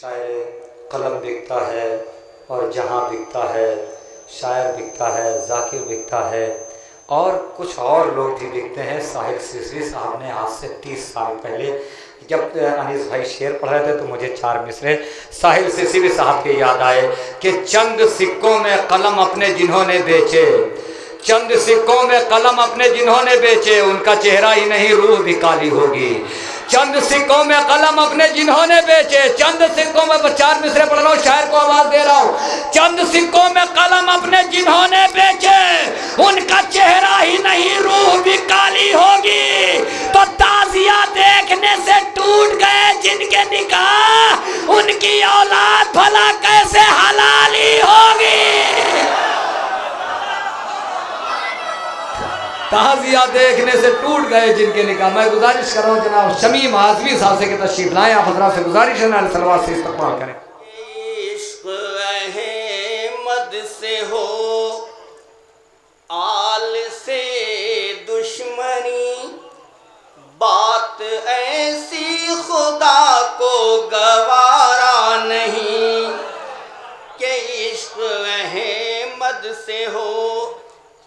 शायर कलम बिकता है और जहाँ बिकता है शायर बिकता है, जाकिर बिकता है और कुछ और लोग भी बिकते हैं। साहिल सिसरी साहब ने आज से 30 साल पहले जब अनीस भाई शेर पढ़ रहे थे तो मुझे 4 मिसरे साहिल सिसरी साहब के याद आए कि चंद सिक्कों में कलम अपने जिन्होंने बेचे, चंद सिक्कों में कलम अपने जिन्होंने बेचे, उनका चेहरा ही नहीं रूह भी काली होगी। चंद सिक्कों में कलम अपने जिन्होंने बेचे, चंद सिक्कों में 4 मिसरे पढ़ रहा हूँ, शायर को आवाज दे रहा हूँ। चंद सिक्कों में कलम अपने जिन्होंने बेचे, उनका चेहरा ही नहीं रूह भी काली होगी। तो ताजिया देखने से टूट गए जिनके निकाह, उनकी औलाद भला कैसे हलाली होगी। ताजिया देखने से टूट गए जिनके निकाह। मैं गुजारिश कर रहा हूँ जनाब शमीम आज़मी साहब से कि तशरीफ लाएं। आप हज़रात से गुजारिश है ना सलवात से इस्तक़बाल करें। इश्क़ अहमद से हो आल से दुश्मनी, बात ऐसी खुदा को गवारा नहीं कि इश्क़ अहमद से हो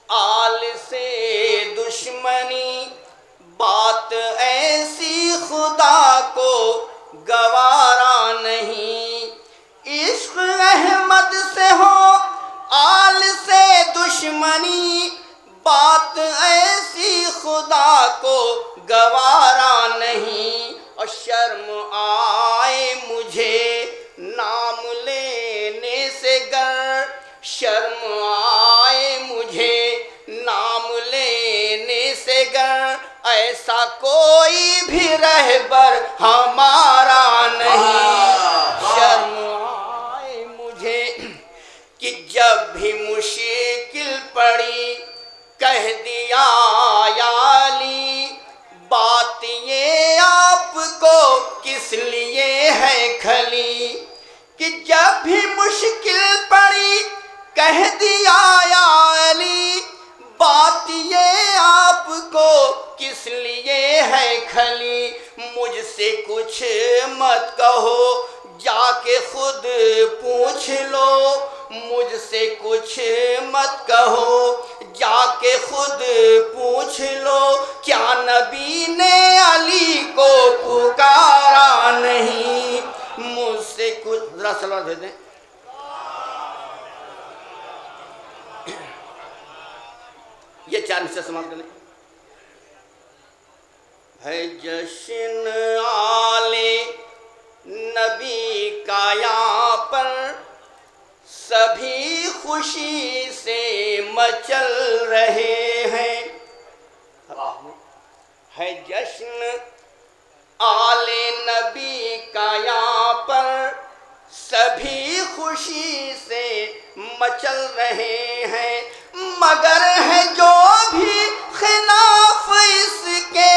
आल से दुश्मनी, बात ऐसी खुदा को गवारा नहीं। इश्क़ अहमद से हो आल से दुश्मनी, बात ऐसी खुदा को गवारा नहीं। और शर्म आए मुझे नाम लेने से गर, शर्म आए मुझे नाम लेने से गर, ऐसा कोई भी रहबर हमारा नहीं। शर्म आए मुझे कि जब भी मुश्किल पड़ी कह दिया याली, बात ये आपको किस लिए है खली। कि जब भी मुश्किल पड़ी कह दिया याली, बात ये आपको किस लिए है खली। मुझसे कुछ मत कहो जाके खुद पूछ लो, मुझसे कुछ मत कहो जाके खुद पूछ लो। क्या नबी ने अली को पुकारा नहीं। मुझसे कुछ जरा सलाह दे दें। ये 4 हिस्से समाप्त करें। है जश्न आले नबी का यहाँ पर, सभी खुशी से मचल रहे हैं। है जश्न आले नबी का यहाँ पर, सभी खुशी से मचल रहे हैं। मगर है जो भी खिलाफ इसके,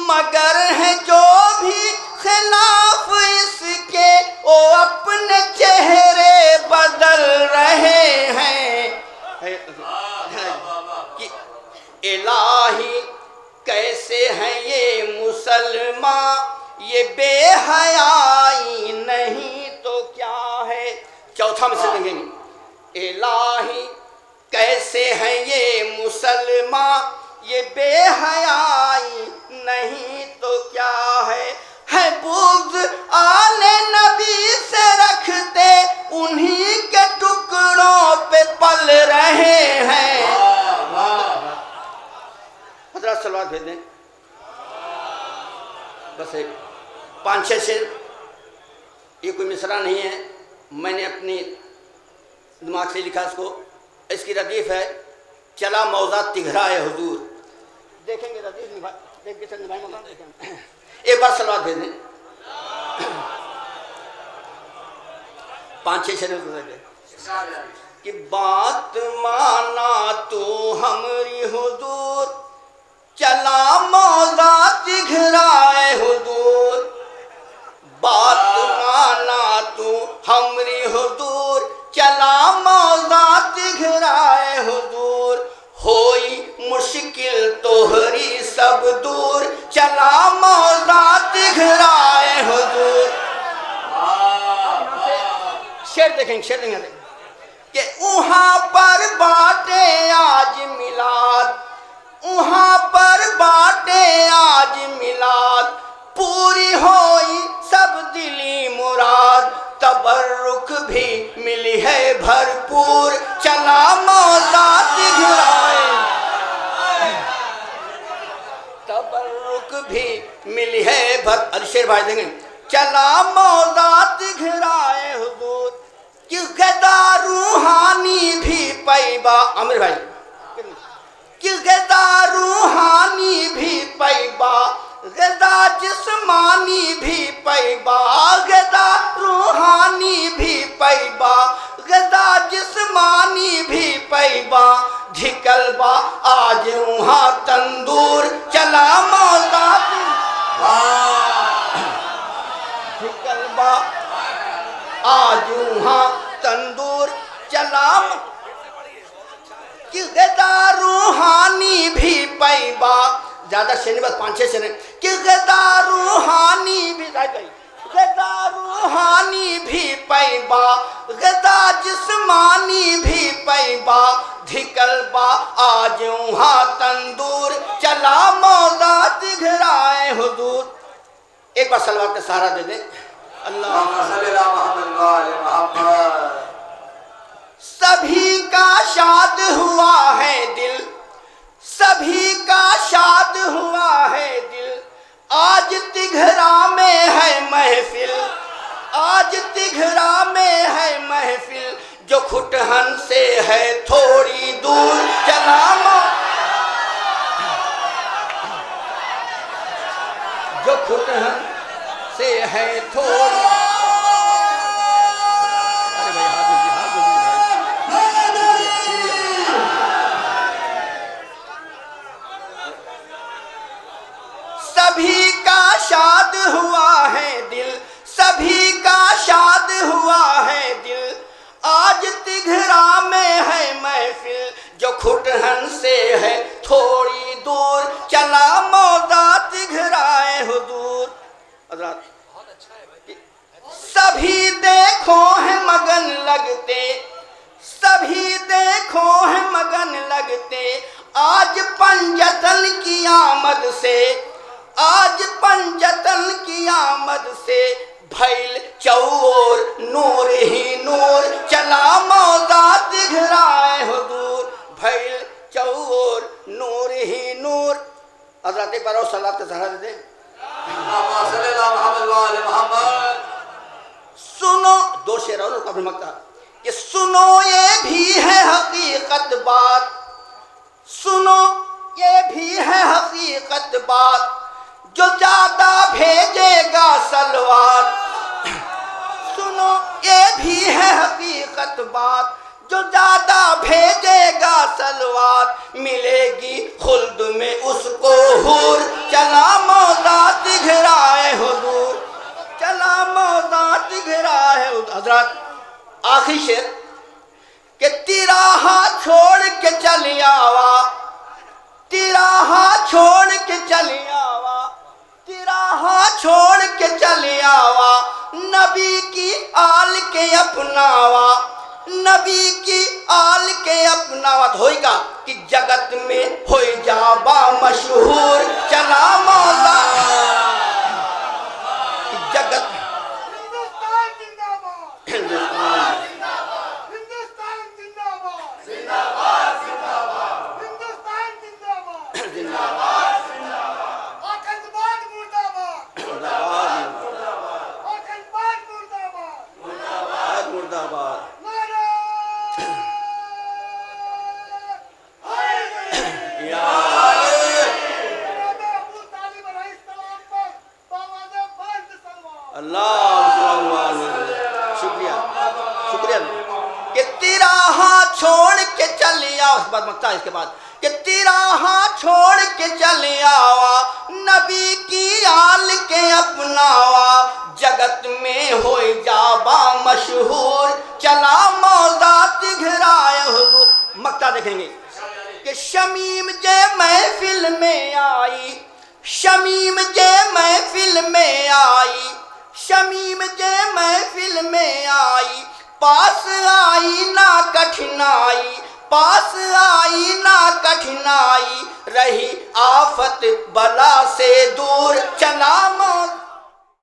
मगर है जो भी खिलाफ इसके, वो अपने चेहरे बदल रहे हैं। कि इलाही कैसे हैं ये मुसलमान, ये बेहयाई नहीं तो क्या है। चौथा में से देखेंगे। इलाही कैसे हैं ये मुसलमान, ये बेहयाई नहीं तो क्या है बुग़्ज़ आले नबी से रखते, उन्हीं के टुकड़ों पे पल रहे हैं। हज़रात सलावत भेज दें। बस 5-6 शेर, ये कोई मिसरा नहीं है, मैंने अपनी दिमाग से लिखा इसको। इसकी रदीफ है चला मौजा तिघराए हुजूर। देखेंगे रदीफ एक बार सलवात भेज दें। 5-6 शेर कि बात माना तू हमरी हुजूर, चला मौजा तिघराए हुजूर। बात माना तू हमरी हुजूर, चला मौजा तिघराए हुजूर। होई मुश्किल तोहरी सब दूर, चला मौजा तिघराए हुजूर। शेर देखेंगे कि वहाँ पर बाटे आज मिलाद, वहाँ पर बाटे आज मिलाद, पूरी होई सब दिली मुराद, तबर्रुक भी मिली है भरपूर, चला मौला दिघराए, तबर्रुक भी मिली है भर। अलीशेर भाई देंगे, चला मौला दिघराए हुजूर कि गदा रूहानी भी पैबा। आमिर भाई कि गदा रूहानी भी पैबा, गदा जिस्मानी भी पैबा, गदा रूहानी भी पैबा, गदा जिस्मानी भी पैबा, धिकलबा आज वहाँ तंदूर, चला मौला धिकलबा आज वहाँ तंदूर, चला कि गदा रूहानी भी पैबा। ज्यादा शेर बस 5-6 शेर कि गदा रूहानी भी, गदा रूहानी भी पैबा, गदा जिस्मानी भी पैबा, धिकलबा आज वहाँ तंदूर, चला मौला दिघराए हुजूर। एक बार सलवात का सहारा दे दें। सभी का शाद हुआ है दिल, सभी का शाद हुआ है दिल, आज तिघरा में है महफिल, आज तिघरा में है महफिल, जो खुटहन से है थोड़ी दूर, चला जो खुटहन से है थोड़ी। अरे भाई हाथ सभी का शाद हुआ है दिल, सभी का शाद हुआ है दिल, आज तिघरा में है महफिल, जो खुटहन से है थोड़ी दूर, चला मौला तिघराए हुजूर। सभी देखो है मगन लगते, सभी देखो है मगन लगते, आज पंजतन की आमद से, आज पंजतन की आमद से, भैल चौर नूर ही नूर, चला मौला दिघराए हुजूर, भैल चौर नूर ही नूर। हज़रत पर और सलात का सहारा दे दें। सुनो, 2 शेर और काफी मक्ता कि सुनो ये भी है हकीकत बात, सुनो ये भी है हकीकत बात, जो ज्यादा भेजेगा सलवार, सुनो ये भी है हकीकत बात, जो ज्यादा भेजेगा सलवार, मिलेगी खुल्द में उसको हूर, चला मौला दिघराए हुजूर, चला मौला दिघराए। हजरत आखिरी शेर कि तिराहा छोड़ के चली आवा, तिराहा छोड़ के चली आवा, तिराहा छोड़ के चली आवा, नबी की आल के अपनावा, नबी की आल के अपनावा। होएगा कि जगत में हो जाबा मशहूर, चला मौला कि जगत। हिंदुस्तान जिंदाबाद, हिंदुस्तान हिंदुस्तान जिंदाबाद, जिंदाबाद जिंदाबाद हिंदुस्तान जिंदाबाद, जिंदाबाद आतंकवाद मुर्दाबाद, मुर्दाबाद आतंकवाद मुर्दाबाद, मुर्दाबाद मुर्दाबाद। नारे या जनाब अबू तालिब अलैहिस्सलाम पर बावाज़े फर्ज सलवात। अल्लाह शुक्रिया शुक्रिया कि तिराहा छोड़ के चली आओ। इस बात मकता है इसके बाद कि तिराहा छोड़ के चली आवा, नबी की आल के अपनावा, जगत में हो जाबा मशहूर, चला मौला दिघराए हुजूर। मकता देखेंगे कि शमीम जे महफिल में आई, शमीम जे महफिल में आई, शमीम जे महफिल में आई, पास आई ना कठिनाई, पास आई ना कठिनाई, रही आफत बला से